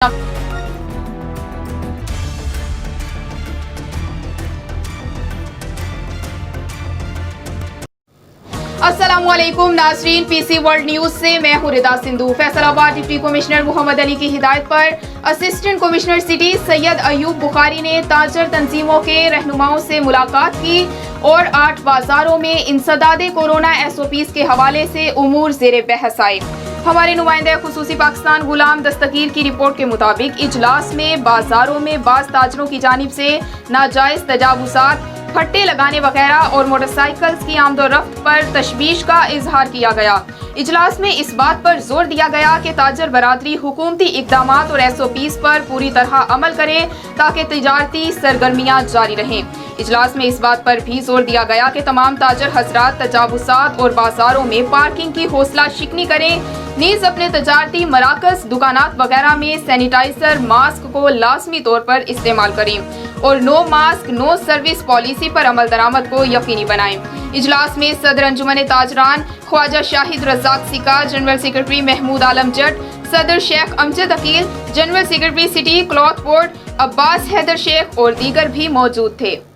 अस्सलामुअलैकुम नाज़रीन, PC world news से मैं हूं रिदा सिंधु। फैसलाबाद डिप्टी कमिश्नर मोहम्मद अली की हिदायत पर assistant commissioner city Syed Ayub Bukhari ने ताजर तंजीमों के रहनुमाओं से मुलाकात की और 8 बाजारों में इंसदाद कोरोना SOPs के हवाले से उमूर ज़ेरे बहस आए। हमारे नुमाइंदे खुसूसी पाकिस्तान गुलाम दस्तगीर की रिपोर्ट के मुताबिक इजलास में बाजारों में बाज़ ताजरों की जानिब से नाजायज़ तजावुज़ात, फट्टे लगाने वगैरह और मोटरसाइकिल्स की आमदोरफ्त पर तशवीश का इजहार किया गया। इजलास में इस बात पर जोर दिया गया कि ताजर बरादरी हुकूमती इक़दामात और SOPs पर पूरी तरह अमल करे ताकि तिजारती सरगर्मियाँ जारी रहें। इजलास में इस बात पर भी जोर दिया गया कि तमाम ताजर हजरात तजावुज़ात और बाजारों में पार्किंग की हौसला शिकनी करें, नीज़ अपने तजारती मराकज़, दुकानात वगैरह में सैनिटाइजर, मास्क को लाजमी तौर पर इस्तेमाल करें और no mask no service policy पर अमल दरामद को यकीनी बनाएं। इजलास में सदर अंजुमन ताजरान ख्वाजा शाहिद रज़ाक सिका, जनरल सेक्रेटरी महमूद आलम जट, सदर Sheikh Amjad Aqeel, general secretary city cloth board Abbas Haider Sheikh और दीगर भी मौजूद थे।